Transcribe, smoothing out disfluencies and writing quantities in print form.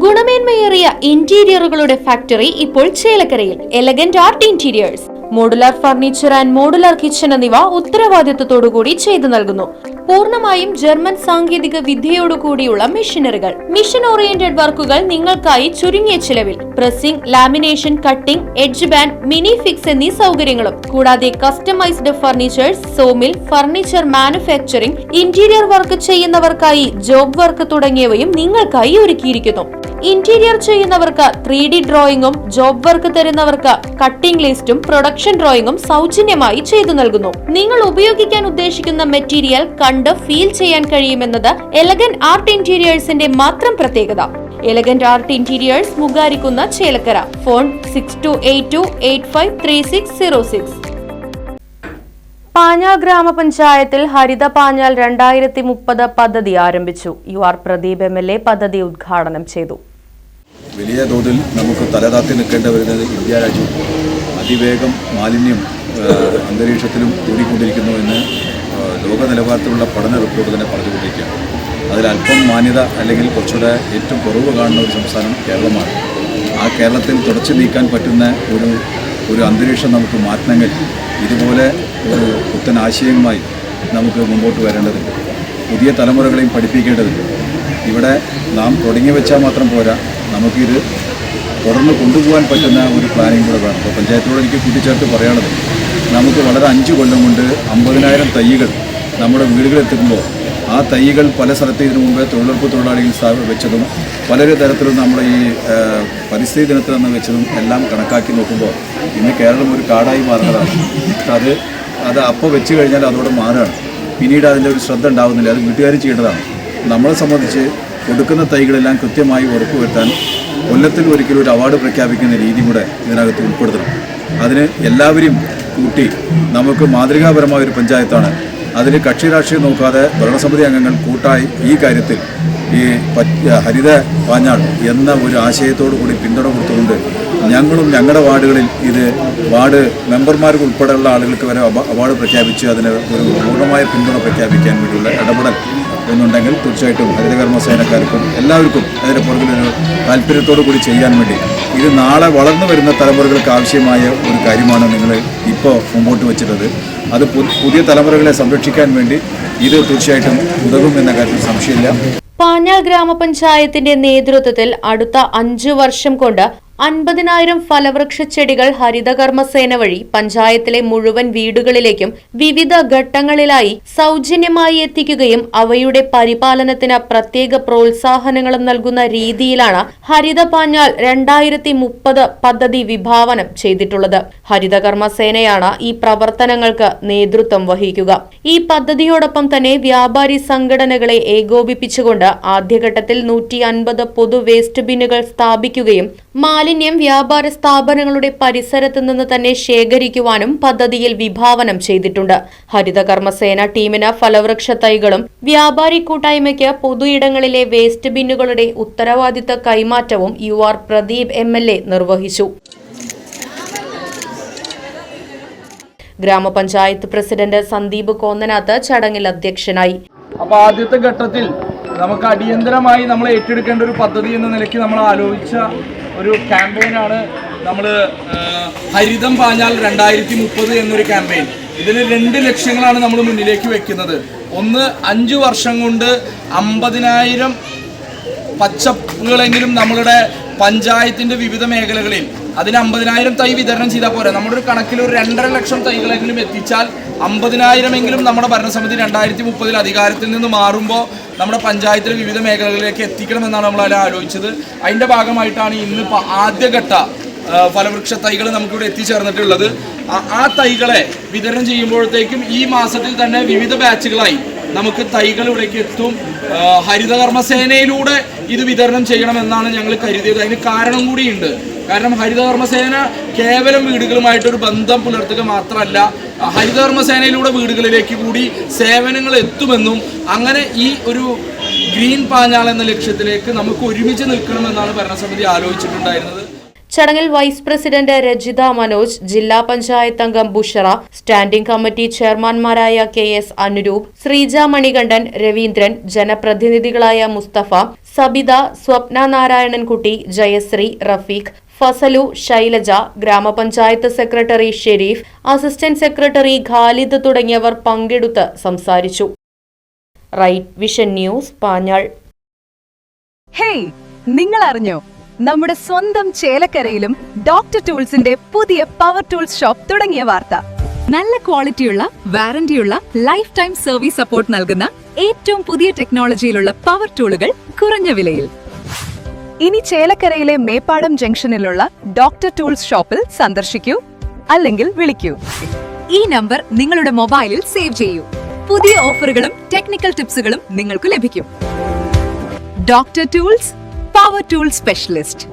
ഗുണമേന്മയേറിയ ഇന്റീരിയറുകളുടെ factory ഇപ്പോൾ ചേലക്കരയിൽ. Elegant art interiors, modular furniture and modular kitchen എന്നിവ ഉത്തരവാദിത്തത്തോടുകൂടി ചെയ്തു നൽകുന്നു. പൂർണ്ണമായും ജർമ്മൻ സാങ്കേതിക വിദ്യയോടുകൂടിയുള്ള മെഷീനറികൾ, മിഷൻ ഓറിയന്റഡ് വർക്കുകൾ നിങ്ങൾക്കായി ചുരുങ്ങിയ ചിലവിൽ. Pressing, lamination, cutting, edge band, mini fix എന്നീ സൗകര്യങ്ങളും കൂടാതെ customised furnitures, sawmill, furniture manufacturing, interior work ചെയ്യുന്നവർക്കായി ജോബ് വർക്ക് തുടങ്ങിയവയും നിങ്ങൾക്കായി ഒരുക്കിയിരിക്കുന്നു. ഇന്റീരിയർ ചെയ്യുന്നവർക്ക് 3D ഡ്രോയിങ്ങും, ജോബ് വർക്ക് തരുന്നവർക്ക് കട്ടിംഗ് ലിസ്റ്റും പ്രൊഡക്ഷൻ ഡ്രോയിങ്ങും സൗജന്യമായി ചെയ്തു നൽകുന്നു. നിങ്ങൾ ഉപയോഗിക്കാൻ ഉദ്ദേശിക്കുന്ന മെറ്റീരിയൽ കണ്ട് ഫീൽ ചെയ്യാൻ കഴിയുമെന്നത് എലഗന്റ് ആർട്ട് ഇന്റീരിയേഴ്സിന്റെ മാത്രം പ്രത്യേകത. എലഗന്റ് ആർട്ട് ഇന്റീരിയേഴ്സ്, മുഗാരിക്കുന്ന, ചേലക്കര. ഫോൺ 6282853606. പാഞ്ഞാൾ ഗ്രാമപഞ്ചായത്തിൽ ഹരിത പാഞ്ഞാൾ 2030 പദ്ധതി ആരംഭിച്ചു. UR പ്രദീപ് MLA പദ്ധതി ഉദ്ഘാടനം ചെയ്തു. വലിയ തോതിൽ നമുക്ക് തലതാത്തി നിൽക്കേണ്ടി വരുന്നത് ഇന്ത്യ രാജ്യം അതിവേഗം മാലിന്യം അന്തരീക്ഷത്തിലും കൂടിക്കൊണ്ടിരിക്കുന്നു എന്ന് ലോക നിലവാരത്തിലുള്ള പഠന റിപ്പോർട്ട് തന്നെ പറഞ്ഞുകൊണ്ടിരിക്കുകയാണ്. അതിലല്പം മാന്യത അല്ലെങ്കിൽ കുറച്ചുകൂടെ ഏറ്റവും കുറവ് കാണുന്ന ഒരു സംസ്ഥാനം കേരളമാണ്. ആ കേരളത്തിൽ തുടച്ചു നീക്കാൻ പറ്റുന്ന ഒരു അന്തരീക്ഷം നമുക്ക് മാറ്റണമെങ്കിൽ ഇതുപോലെ ഒരു പുത്തൻ ആശയവുമായി നമുക്ക് മുമ്പോട്ട് വരേണ്ടതുണ്ട്. പുതിയ തലമുറകളെയും പഠിപ്പിക്കേണ്ടതുണ്ട്. ഇവിടെ നാം തുടങ്ങി വെച്ചാൽ മാത്രം പോരാ, നമുക്കിത് തുടർന്ന് കൊണ്ടുപോകാൻ പറ്റുന്ന ഒരു പ്ലാനിങ് കൂടെ വേണം. അപ്പോൾ പഞ്ചായത്തോട് എനിക്ക് കൂട്ടിച്ചേർത്ത് പറയാനുള്ളത്, നമുക്ക് വളരെ 5 കൊല്ലം കൊണ്ട് 50,000 തൈകൾ നമ്മുടെ വീടുകളെത്തുമ്പോൾ ആ തൈകൾ പല സ്ഥലത്ത് ഇതിനു മുമ്പേ തൊഴിലുറപ്പ് തൊഴിലാളികൾ വെച്ചതും പല തരത്തിലും നമ്മുടെ ഈ പരിസ്ഥിതി ദിനത്തിൽ നിന്ന് വെച്ചതും എല്ലാം കണക്കാക്കി നോക്കുമ്പോൾ ഇന്ന് കേരളം ഒരു കാടായി മാറുന്നതാണ്. അത് അപ്പോൾ വെച്ച് കഴിഞ്ഞാൽ അതോടെ മാറുകയാണ്. പിന്നീട് അതിൻ്റെ ഒരു ശ്രദ്ധ ഉണ്ടാവുന്നില്ല. അത് വീട്ടുകാർ ചെയ്യേണ്ടതാണ്. നമ്മളെ സംബന്ധിച്ച് കൊടുക്കുന്ന തൈകളെല്ലാം കൃത്യമായി ഉറപ്പുവരുത്താൻ കൊല്ലത്തിൽ ഒരിക്കലും ഒരു അവാർഡ് പ്രഖ്യാപിക്കുന്ന രീതി കൂടെ ഇതിനകത്ത് ഉൾപ്പെടുത്തണം. അതിന് എല്ലാവരെയും കൂട്ടി നമുക്ക് മാതൃകാപരമായ ഒരു പഞ്ചായത്താണ്. അതിന് കക്ഷി രാഷ്ട്രീയം നോക്കാതെ ഭരണസമിതി അംഗങ്ങൾ കൂട്ടായി ഈ കാര്യത്തിൽ ഈ ഹരിത പാഞ്ഞാൾ എന്ന ഒരു ആശയത്തോടു കൂടി പിന്തുണ കൊടുത്തുകൊണ്ട് ഞങ്ങളും ഞങ്ങളുടെ വാർഡുകളിൽ ഇത് വാർഡ് മെമ്പർമാർക്ക് ഉൾപ്പെടെയുള്ള ആളുകൾക്ക് വരെ അവാർഡ് പ്രഖ്യാപിച്ച് അതിന് ഒരു പൂർണ്ണമായ പിന്തുണ പ്രഖ്യാപിക്കാൻ വേണ്ടിയുള്ള ഇടപെടൽ എന്നുണ്ടെങ്കിൽ തീർച്ചയായിട്ടും ഹരിതകർമ്മസേനക്കാർക്കും എല്ലാവർക്കും അതിൻ്റെ പുറകിലൊരു താല്പര്യത്തോടു കൂടി ചെയ്യാൻ വേണ്ടി ഇത് നാളെ വളർന്നു വരുന്ന തലമുറകൾക്ക് ആവശ്യമായ ഒരു കാര്യമാണ് നിങ്ങൾ ഇപ്പോൾ മുമ്പോട്ട് വെച്ചിട്ടുള്ളത്. അത് പുതിയ തലമുറകളെ സംരക്ഷിക്കാൻ വേണ്ടി ഇത് തീർച്ചയായിട്ടും ഉതകും എന്ന കാര്യത്തിൽ സംശയമില്ല. പാഞ്ഞാൾ ഗ്രാമപഞ്ചായത്തിന്റെ നേതൃത്വത്തിൽ അടുത്ത 5 വർഷം കൊണ്ട് 50,000 ഫലവൃക്ഷ ചെടികൾ ഹരിതകർമ്മസേന വഴി പഞ്ചായത്തിലെ മുഴുവൻ വീടുകളിലേക്കും വിവിധ ഘട്ടങ്ങളിലായി സൗജന്യമായി എത്തിക്കുകയും അവയുടെ പരിപാലനത്തിന് പ്രത്യേക പ്രോത്സാഹനങ്ങളും നൽകുന്ന രീതിയിലാണ് ഹരിത പാഞ്ഞാൾ 2030 പദ്ധതി വിഭാവനം ചെയ്തിട്ടുള്ളത്. ഹരിതകർമ്മസേനയാണ് ഈ പ്രവർത്തനങ്ങൾക്ക് നേതൃത്വം വഹിക്കുക. ഈ പദ്ധതിയോടൊപ്പം തന്നെ വ്യാപാരി സംഘടനകളെ ഏകോപിപ്പിച്ചുകൊണ്ട് ആദ്യഘട്ടത്തിൽ 150 പൊതു വേസ്റ്റ് ബിന്നുകൾ സ്ഥാപിക്കുകയും മാലിന്യം വ്യാപാര സ്ഥാപനങ്ങളുടെ പരിസരത്ത് നിന്ന് തന്നെ ശേഖരിക്കുവാനും പദ്ധതിയിൽ വിഭാവനം ചെയ്തിട്ടുണ്ട്. ഹരിതകർമ്മസേന ടീമിന് ഫലവൃക്ഷ തൈകളും വ്യാപാരി കൂട്ടായ്മയ്ക്ക് പൊതു ഇടങ്ങളിലെ വേസ്റ്റ് ബിന്നുകളുടെ ഉത്തരവാദിത്ത കൈമാറ്റവും UR പ്രദീപ് MLA നിർവഹിച്ചു. ഗ്രാമപഞ്ചായത്ത് പ്രസിഡന്റ് സന്ദീപ് കോന്നനാത്ത് ചടങ്ങിൽ അധ്യക്ഷനായി. അപ്പോൾ ആദ്യത്തെ ഘട്ടത്തിൽ നമുക്ക് അടിയന്തരമായി നമ്മൾ ഏറ്റെടുക്കേണ്ട ഒരു പദ്ധതി എന്ന നിലയ്ക്ക് നമ്മൾ ആലോചിച്ച ഒരു ക്യാമ്പയിനാണ് നമ്മൾ ഹരിതം പാഞ്ഞാൾ 2030 എന്നൊരു ക്യാമ്പയിൻ. ഇതിന് 2 ലക്ഷ്യങ്ങളാണ് നമ്മൾ മുന്നിലേക്ക് വെക്കുന്നത്. ഒന്ന്, 5 വർഷം കൊണ്ട് 50,000 പച്ചപ്പുകളെങ്കിലും നമ്മളുടെ പഞ്ചായത്തിൻ്റെ വിവിധ മേഖലകളിൽ അതിന് 50,000 തൈ വിതരണം ചെയ്താൽ പോരാ. നമ്മുടെ ഒരു കണക്കിൽ ഒരു 2.5 ലക്ഷം തൈകളെങ്കിലും എത്തിച്ചാൽ 50,000 നമ്മുടെ ഭരണസമിതി 2030 അധികാരത്തിൽ നിന്ന് മാറുമ്പോൾ നമ്മുടെ പഞ്ചായത്തിലെ വിവിധ മേഖലകളിലേക്ക് എത്തിക്കണമെന്നാണ് നമ്മൾ അതിൽ ആലോചിച്ചത്. അതിൻ്റെ ഭാഗമായിട്ടാണ് ഇന്ന് ആദ്യഘട്ട ഫലവൃക്ഷ തൈകൾ നമുക്കിവിടെ എത്തിച്ചേർന്നിട്ടുള്ളത്. ആ തൈകളെ വിതരണം ചെയ്യുമ്പോഴത്തേക്കും ഈ മാസത്തിൽ തന്നെ വിവിധ ബാച്ചുകളായി നമുക്ക് തൈകൾ ഇവിടേക്ക് എത്തും. ഹരിതകർമ്മസേനയിലൂടെ ഇത് വിതരണം ചെയ്യണമെന്നാണ് ഞങ്ങൾ കരുതിയത്. അതിന് കാരണം കൂടിയുണ്ട്. കാരണം ഹരിതകർമ്മസേന കേവലം വീടുകളുമായിട്ടൊരു ബന്ധം പുലർത്തുക മാത്രമല്ല, ഹരിതകർമ്മസേനയിലൂടെ വീടുകളിലേക്ക് കൂടി സേവനങ്ങൾ എത്തുമെന്നും അങ്ങനെ ഈ ഒരു ഗ്രീൻ പാഞ്ഞാൾ എന്ന ലക്ഷ്യത്തിലേക്ക് നമുക്ക് ഒരുമിച്ച് നിൽക്കണമെന്നാണ് ഭരണസമിതി ആലോചിച്ചിട്ടുണ്ടായിരുന്നത്. ചടങ്ങിൽ വൈസ് പ്രസിഡന്റ് രജിത മനോജ്, ജില്ലാ പഞ്ചായത്ത് അംഗം ബുഷറ, സ്റ്റാൻഡിംഗ് കമ്മിറ്റി ചെയർമാൻമാരായ KS അനുരൂപ്, ശ്രീജ മണികണ്ഠൻ, രവീന്ദ്രൻ, ജനപ്രതിനിധികളായ മുസ്തഫ, സബിത, സ്വപ്ന നാരായണൻകുട്ടി, ജയശ്രീ, റഫീഖ്, ഫസലു, ശൈലജ, ഗ്രാമപഞ്ചായത്ത് secretary Shareef, assistant secretary Khalid തുടങ്ങിയവർ പങ്കെടുത്ത് സംസാരിച്ചു. Right vision news, Panjal. Hey, നിങ്ങൾ അറിഞ്ഞോ? നമ്മുടെ സ്വന്തം ചേലക്കരയിലും ഡോക്ടർ ടൂൾസിന്റെ പുതിയ പവർ ടൂൾസ് ഷോപ്പ് തുടങ്ങിയ വാർത്ത. നല്ല ക്വാളിറ്റിയുള്ള, വാറന്റിയുള്ള, ലൈഫ് ടൈം സർവീസ് സപ്പോർട്ട് നൽകുന്ന ഏറ്റവും പുതിയ ടെക്നോളജിയിലുള്ള പവർ ടൂളുകൾ കുറഞ്ഞ വിലയിൽ. ഇനി ചേലക്കരയിലെ മേപ്പാടം ജംഗ്ഷനിലുള്ള ഡോക്ടർ ടൂൾസ് ഷോപ്പിൽ സന്ദർശിക്കൂ, അല്ലെങ്കിൽ വിളിക്കൂ. ഈ നമ്പർ നിങ്ങളുടെ മൊബൈലിൽ സേവ് ചെയ്യൂ. പുതിയ ഓഫറുകളും ടെക്നിക്കൽ ടിപ്സുകളും നിങ്ങൾക്ക് ലഭിക്കും. Doctor tools, power tool specialist.